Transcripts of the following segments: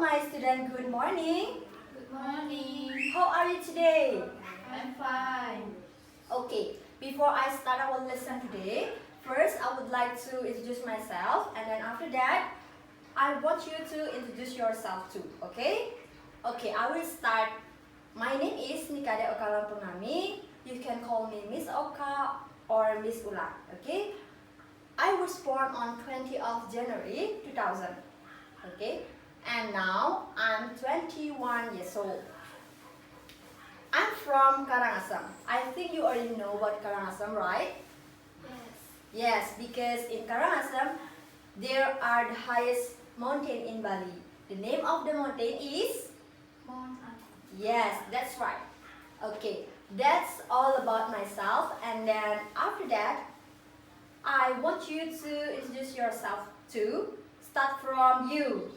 my student, good morning. Good morning. How are you today? I'm fine. Okay, before I start our lesson today, first I would like to introduce myself, and then after that, I want you to introduce yourself too, okay? Okay, I will start. My name is Kadek Oka Ulan Purnami. You can call me Miss Oka or Miss Ulan, okay? I was born on 20th of January 2000, okay? And now I'm 21 years old. I'm from Karangasem. I think you already know about Karangasem, right? Yes. Yes, because in Karangasem, there are the highest mountain in Bali. The name of the mountain is? Mount Agung. Yes, that's right. Okay, that's all about myself. And then after that, I want you to introduce yourself too. Start from you.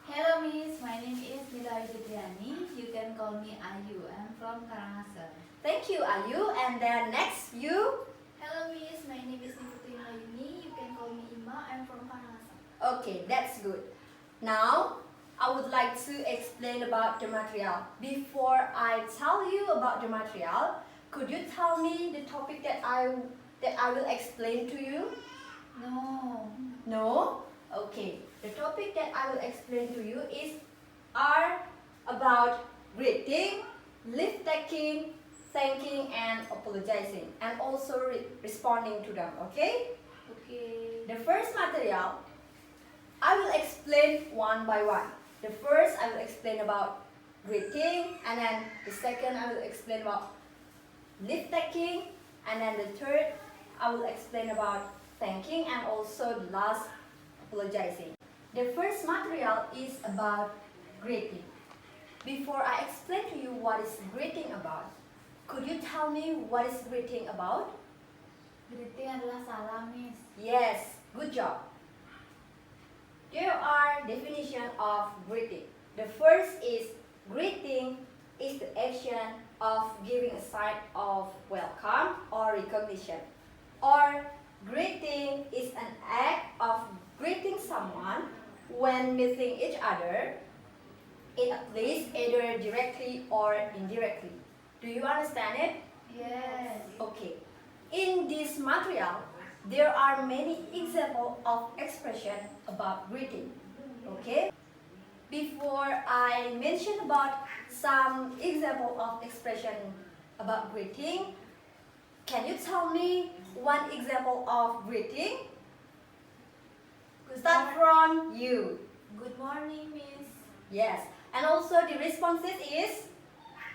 Hello Miss, my name is Nila Widriani. You can call me Ayu. I'm from Karangasem. Thank you, Ayu. And then next, you. Hello Miss, my name is Nikutin Ayuni. You can call me Ima. I'm from Karangasem. Okay, that's good. Now, I would like to explain about the material. Before I tell you about the material, could you tell me the topic that I will explain to you? No. No? Okay. The topic that I will explain to you are about greeting, leave taking, thanking, and apologizing, and also responding to them. Okay? Okay. The first material, I will explain one by one. The first, I will explain about greeting, and then the second, I will explain about leave taking, and then the third, I will explain about thanking, and also the last, apologizing. The first material is about greeting. Before I explain to you what is greeting about, could you tell me what is greeting about? Greeting adalah salam, Miss. Yes, good job. There are definitions of greeting. The first is greeting is the action of giving a sign of welcome or recognition. Or greeting is an act of greeting someone when meeting each other in a place either directly or indirectly. Do you understand it? Yes. Okay. In this material, there are many examples of expression about greeting. Okay? Before I mention about some example of expression about greeting, can you tell me one example of greeting? Start from you. Good morning, Miss. Yes. And also the responses is?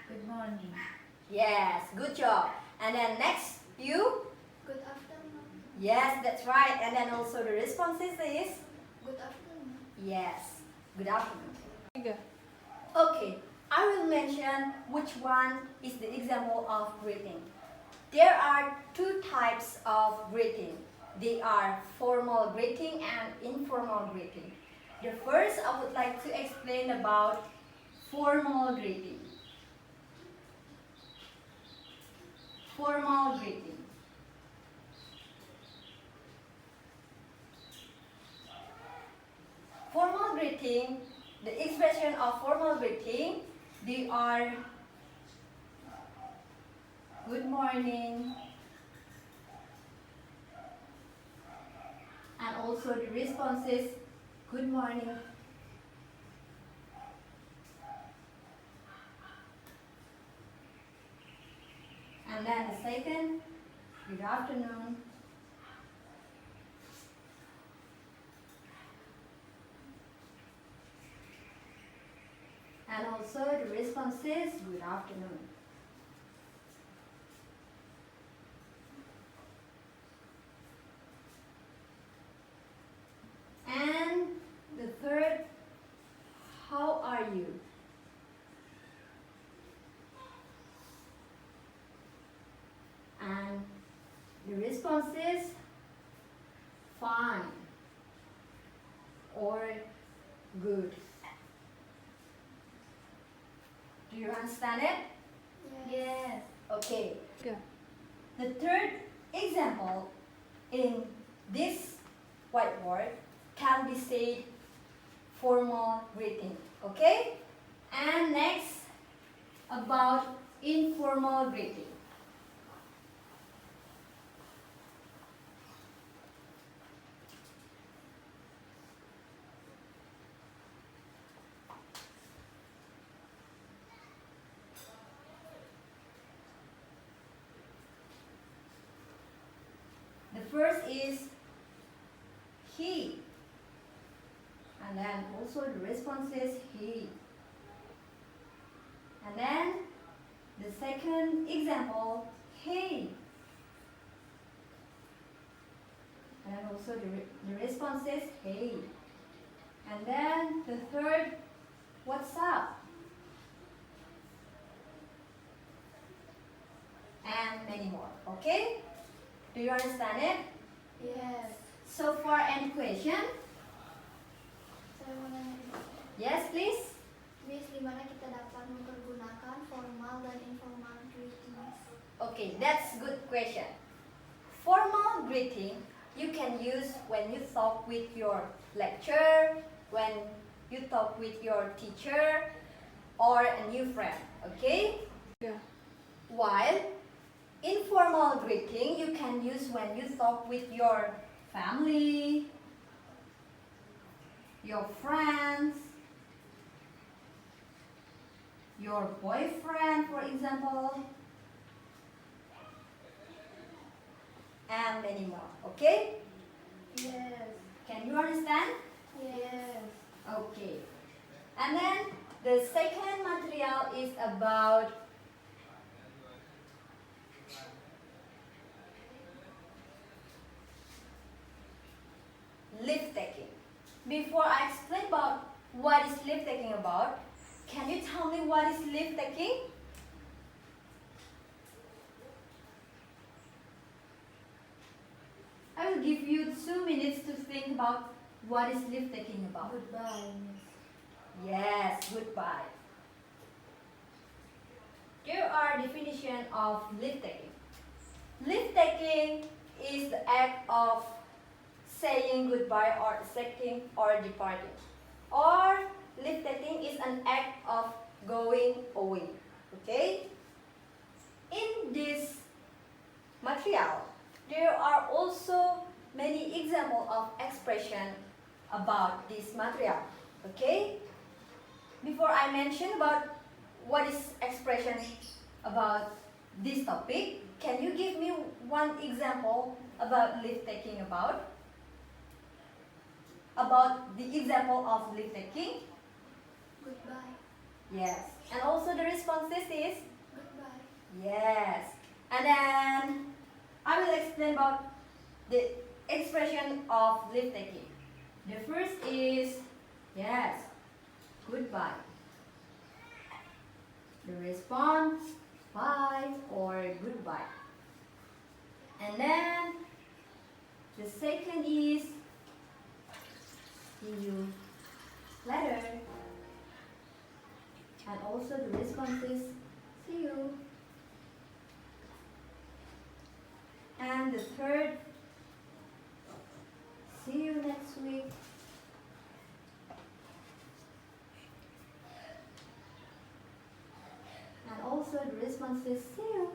Good morning. Yes, good job. And then next, you? Good afternoon. Yes, that's right. And then also the responses is? Good afternoon. Yes, good afternoon. Okay, I will mention which one is the example of greeting. There are two types of greeting. They are formal greeting and informal greeting. The first, I would like to explain about formal greeting. Formal greeting. Formal greeting, the expression of formal greeting, they are good morning, and also the response is good morning. And then the second, good afternoon. And also the response is good afternoon. And the third, how are you? And the response is fine or good. Do you understand it? Yes. Okay. The third example in this whiteboard can be said formal greeting. Okay? And next, about informal greeting. The first is he, and then also the response is he. And then the second example, hey, and then also the response is hey. And then the third, what's up, and many more. Okay, do you understand it? Yes. So far, any question? Saya mau nanya, Yes, please. Miss, di mana kita dapat mempergunakan formal dan informal greetings? Okay, that's good question. Formal greeting you can use when you talk with your lecturer, when you talk with your teacher, or a new friend. Okay? Yeah. While informal greeting you can use when you talk with your family, your friends, your boyfriend, for example, and many more. Okay? Yes. Can you understand? Yes. Okay. And then the second material is about leave taking. Before I explain about what is leave taking about, can you tell me what is leave taking? I will give you 2 minutes to think about what is leave taking about. Goodbye, Miss. Yes, goodbye. Here are definition of leave taking. Leave taking is the act of saying goodbye or accepting or departing. Or leave taking is an act of going away. Okay? In this material, there are also many examples of expression about this material. Okay? Before I mention about what is expression about this topic, can you give me one example about leave taking about? About the example of leave taking? Goodbye. Yes. And also the responses is? Goodbye. Yes. And then I will explain about the expression of leave taking. The first is, yes, goodbye. The response, bye or goodbye. And then the second is, see you later. And also the response is, see you. And the third, see you next week. And also the response is, see you.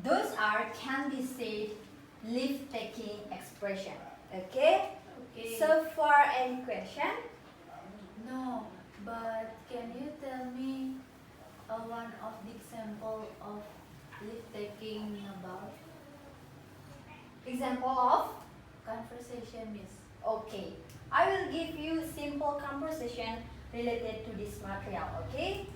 Those are can be said leave taking expression. Okay? Okay. So far, any question? No, but can you tell me one of the example of leave taking about Example of? conversation, Miss? Okay. I will give you simple conversation related to this material. Okay?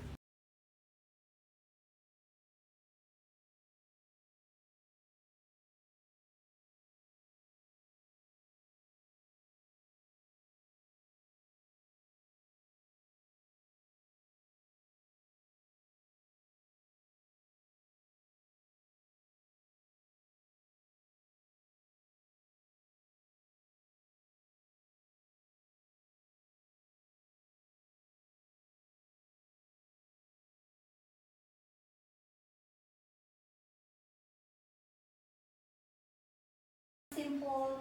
Simple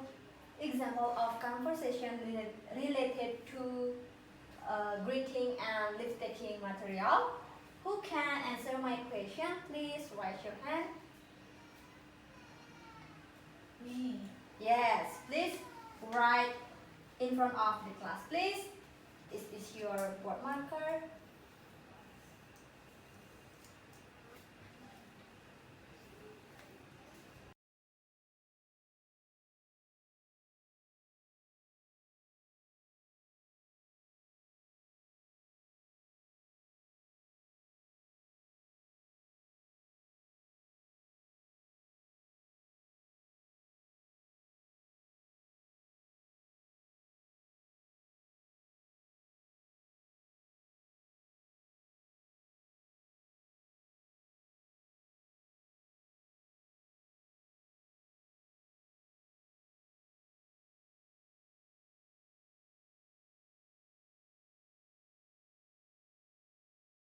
example of conversation related to greeting and leave-taking material. Who can answer my question? Please raise your hand. Me. Yes, please write in front of the class, please. Is this your board marker?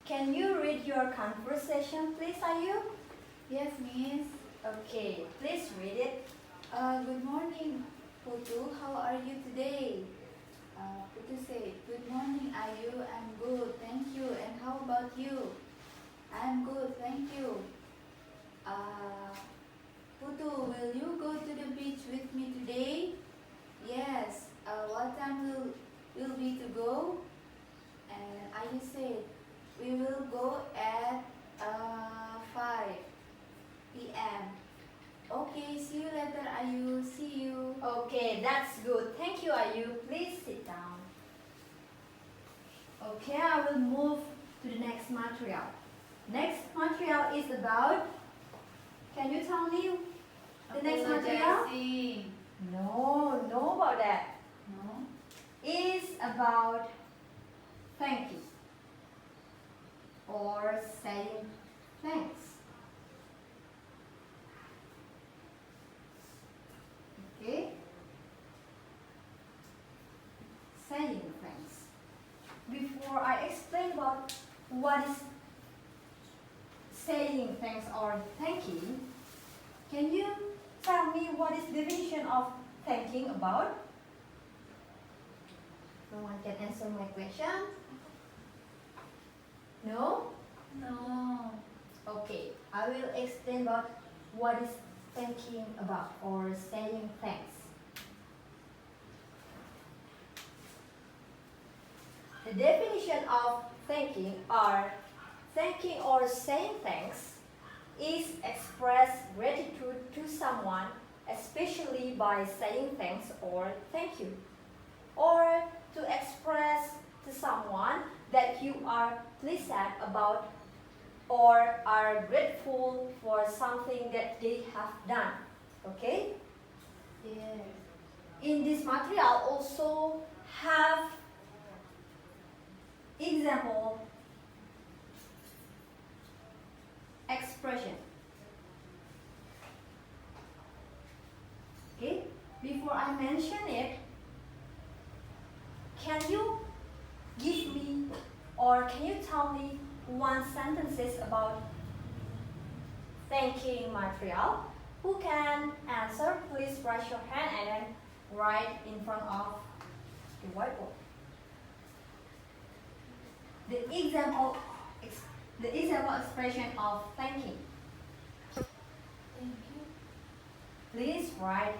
Can you read your conversation, please, Ayu? Yes, Miss. Okay, please read it. Good morning, Putu. How are you today? Putu said, good morning, Ayu. I'm good, thank you. And how about you? I'm good, thank you. Putu, will you go to the beach with me today? Yes. What time will be to go? And Ayu said, we will go at 5 p.m. Okay, see you later, Ayu. See you. Okay, that's good. Thank you, Ayu. Please sit down. Okay, I will move to the next material. Next material is about, can you tell me the next material? Apologizing. No about that. No? Is about thank you or saying thanks. Okay? Saying thanks. Before I explain about what is saying thanks or thanking, can you tell me what is the definition of thanking about? No one can answer my question? No? No. Okay, I will explain about what is thanking about or saying thanks. The definition of thanking or saying thanks is express gratitude to someone, especially by saying thanks or thank you, or to express to someone that you are pleased about or are grateful for something that they have done. Okay? Yes. In this material also have example expression. Okay? Before I mention it, can you give me or can you tell me one sentences about thanking material? Who can answer? Please raise your hand and then write in front of the whiteboard. The example expression of thanking. Thank you. Please write.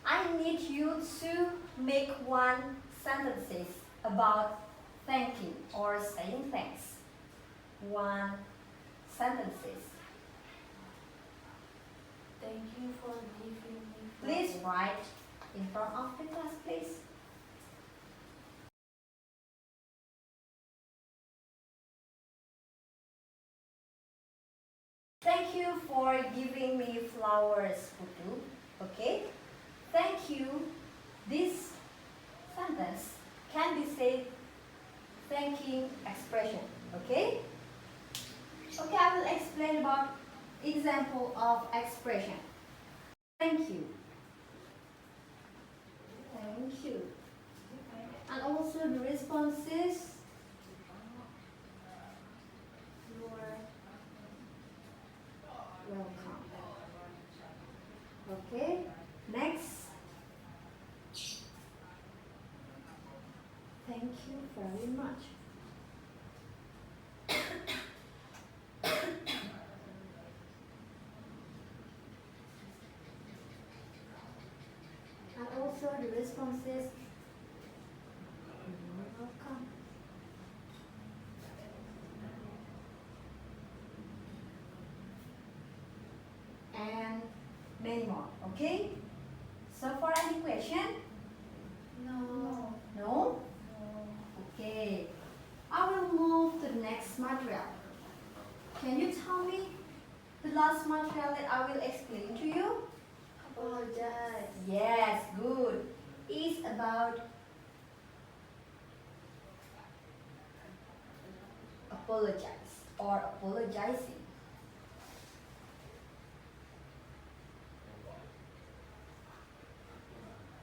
I need you to make one sentences about thanking or saying thanks. One sentences. Thank you for giving me. Please write in front of the class, please. Thank you for giving me flowers, Putu. Okay? Thank you. This sentence can be said thanking expression. Okay? Okay, I will explain about example of expression. Thank you. Thank you. And also the responses. You're welcome. Okay, next. Thank you very much. And also the responses. You're welcome. And many more. Okay? So for any question? No. No? Okay. I will move to the next material. Can you tell me the last material that I will explain to you? Apologize. Yes, good. It's about apologize or apologizing.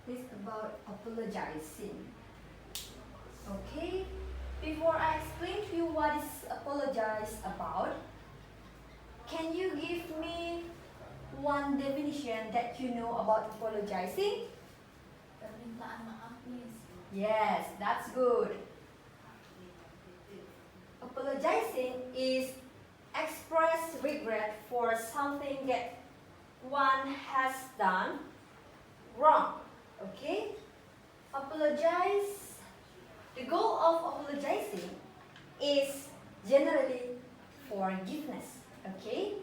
It's about apologizing. Okay? Before I explain to you what is apologize about, can you give me one definition that you know about apologizing? Permintaan maaf, Miss. Yes, that's good. Apologizing is express regret for something that one has done wrong. Okay? Apologize. The goal of apologizing is generally forgiveness. Okay?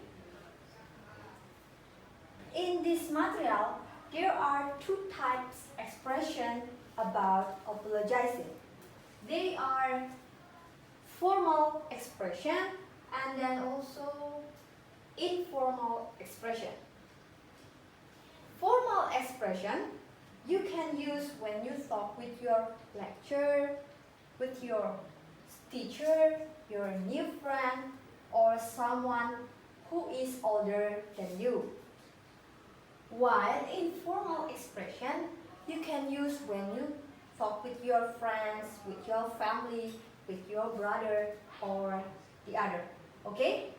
In this material, there are two types expression about apologizing. They are formal expression and then also informal expression. Formal expression you can use when you talk with your lecturer, with your teacher, your new friend, or someone who is older than you. While informal expression you can use when you talk with your friends, with your family, with your brother or the other. Okay?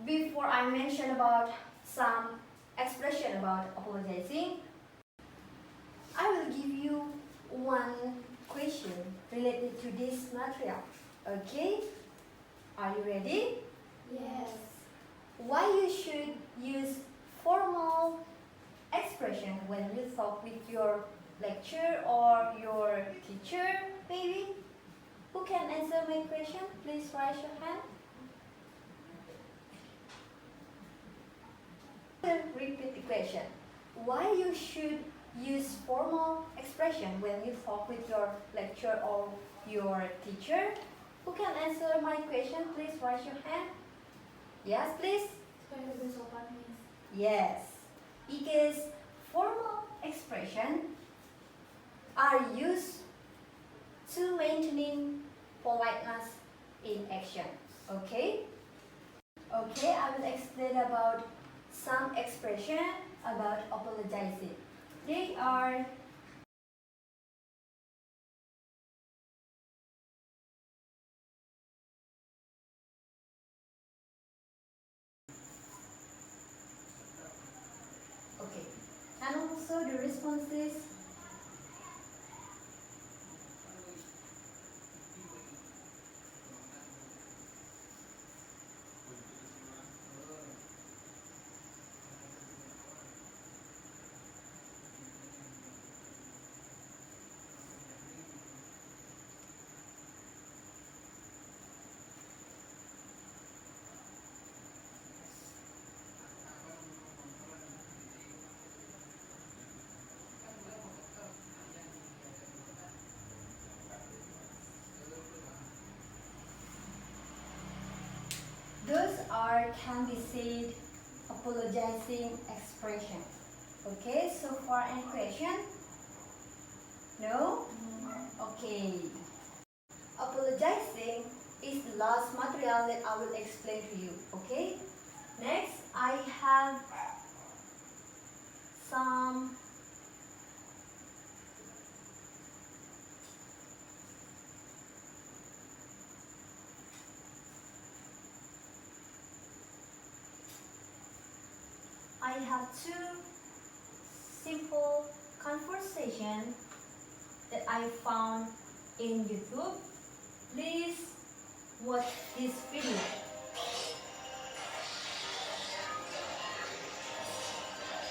Before I mention about some expression about apologizing, I will give you one question related to this material. Okay? Are you ready? Yes. Why you should use formal expression when you talk with your lecturer or your teacher, maybe? Who can answer my question? Please raise your hand. Repeat the question. Why you should use formal expression when you talk with your lecturer or your teacher? Who can answer my question? Please raise your hand. Yes, please. Supaya lebih sopan, Miss. Yes, because formal expression are used to maintaining politeness in action. Okay? Okay, I will explain about some expression about apologizing. They are okay, and also the responses. Those are can be said apologizing expression. Okay, so for any question? No? Okay. Apologizing is the last material that I will explain to you. Okay? Next, I have some two simple conversation that I found in YouTube. Please watch this video.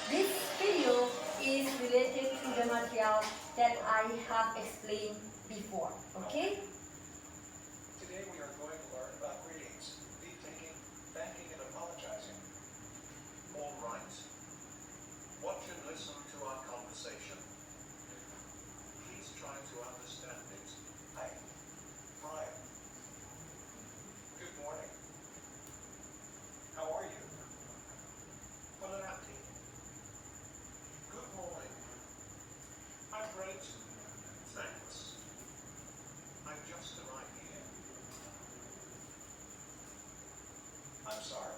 This video is related to the material that I have explained before, okay? Today we are going to learn about greetings, leave taking, thanking, and apologizing. All right. Watch and listen to our conversation. Please try to understand it. Hi. Brian. Good morning. How are you? Purnami. Good morning. I'm great. Thanks. I just arrived here. I'm sorry.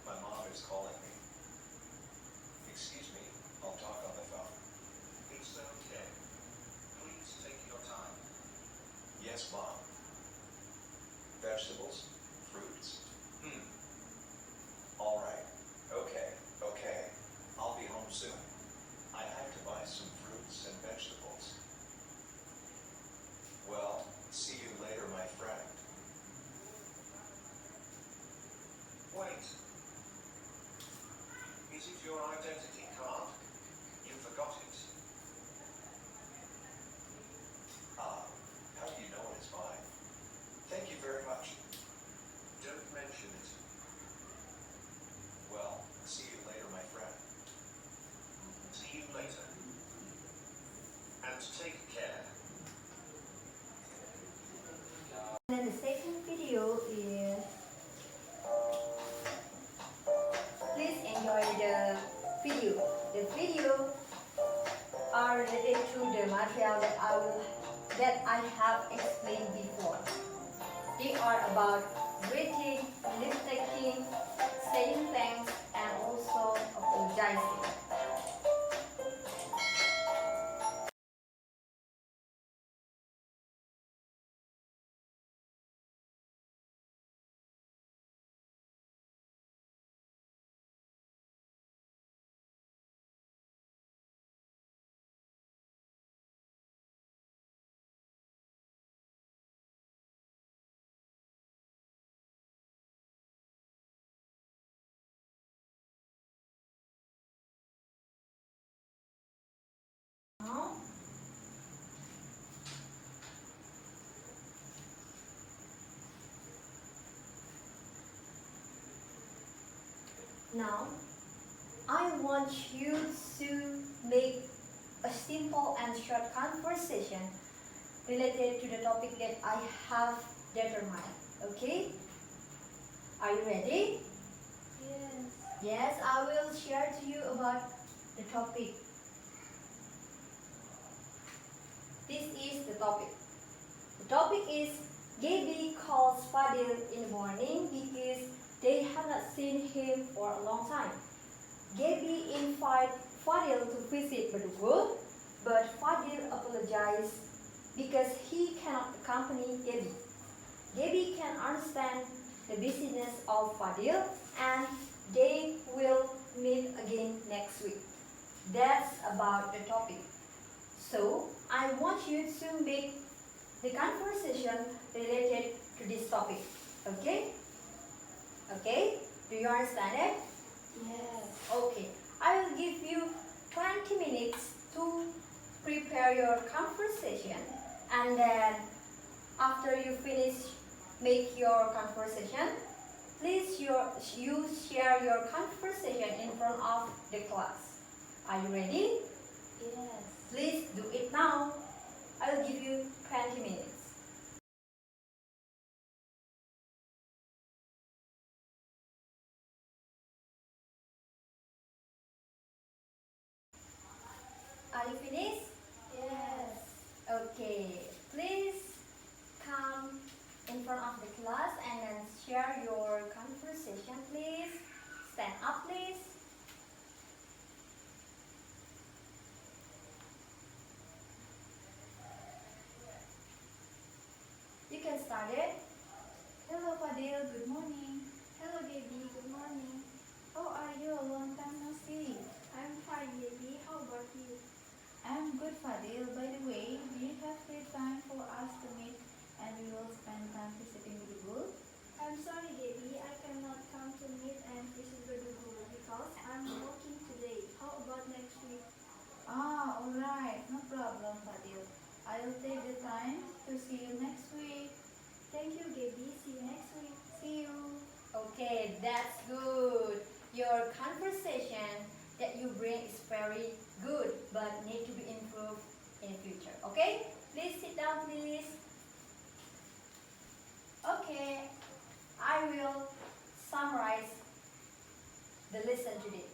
My mom is calling me. Excuse me. I'll talk on the phone. It's okay. Please take your time. Yes, Mom. Vegetables? Fruits? All right. Okay. I'll be home soon. I have to buy some fruits and vegetables. Well, see you later, my friend. Wait. Is it your identity card? You forgot it. How do you know it's mine? Thank you very much. Don't mention it. Well, see you later, my friend. See you later. And take care. And then the second video is, please enjoy the video. The video are related to the material that I have explained before. They are about greeting, leave taking, saying thanks, and also apologizing. Now, Now, I want you to make a simple and short conversation related to the topic that I have determined. Okay? Are you ready? Yes. Yes, I will share to you about the topic. This is the topic. The topic is Gaby calls Fadil in the morning because they have not seen him for a long time. Gaby invited Fadil to visit Bedugul, but Fadil apologized because he cannot accompany Gaby. Gaby can understand the busyness of Fadil and they will meet again next week. That's about the topic. So, I want you to make the conversation related to this topic. Okay? Okay? Do you understand it? Yes. Okay. I will give you 20 minutes to prepare your conversation, and then after you finish make your conversation, please you share your conversation in front of the class. Are you ready? Yes. Please do it now. I will give you 20 minutes. Are you finished? Yes. Okay. Please come in front of the class and then share your conversation, please. Stand up, please. You can start it. Hello, Fadil. Good morning. Hello, Gaby. Good morning. How are you? A long time no see. I'm fine, baby. How about you? I'm good, Fadil. By the way, do you have free time for us to meet and we will spend time visiting the school? I'm sorry, Debbie, I cannot come to meet and visit Bedugul because I'm working today. How about next week? Ah, alright. No problem, Fadil. I'll take the time to see you next week. Thank you, Debbie. See you next week. See you. Okay, that's good. Your conversation that you bring is very good, but need to be improved in future. Okay? Please sit down, please. Okay, I will summarize the lesson today.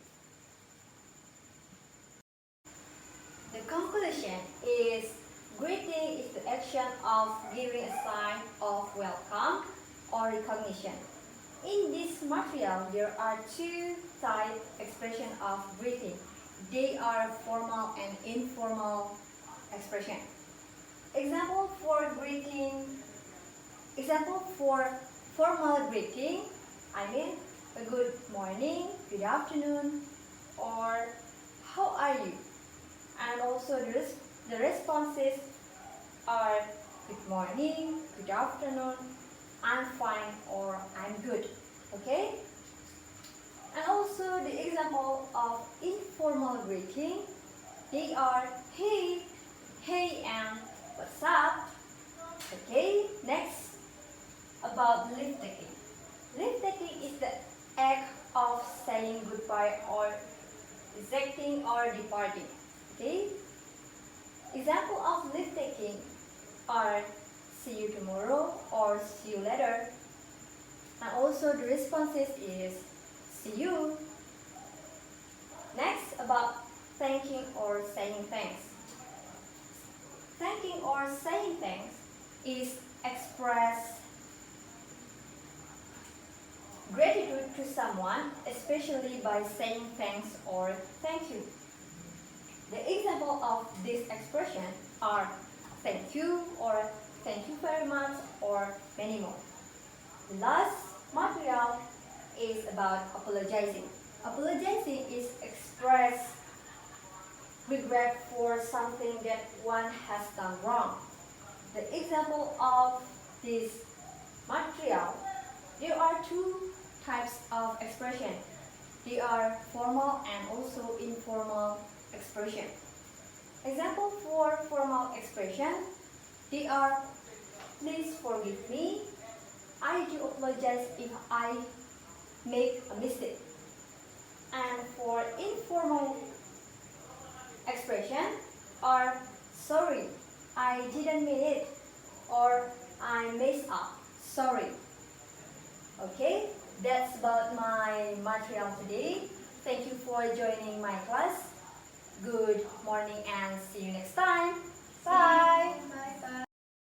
The conclusion is greeting is the action of giving a sign of welcome or recognition. In this material, there are two type expression of greeting. They are formal and informal expression. Example for formal greeting, I mean a good morning, good afternoon, or how are you? And also the responses are good morning, good afternoon, I'm fine, or I'm good. Okay? And also the example of informal greeting, they are hey, hey, and what's up? Okay, next about leave taking. Leave taking is the act of saying goodbye or rejecting or departing. Okay? Example of leave taking are see you tomorrow or see you later. And also the responses is see you. Next about thanking or saying thanks. Thanking or saying thanks is express gratitude to someone, especially by saying thanks or thank you. The example of this expression are thank you or thank you very much or many more. The last material is about apologizing. Apologizing is express regret for something that one has done wrong. The example of this material, there are two types of expression. They are formal and also informal expression. Example for formal expression, they are please forgive me, I do apologize if I make a mistake. And for informal expression are sorry, I didn't mean it, or I messed up, sorry. Okay, that's about my material today. Thank you for joining my class. Good morning and see you next time. Bye.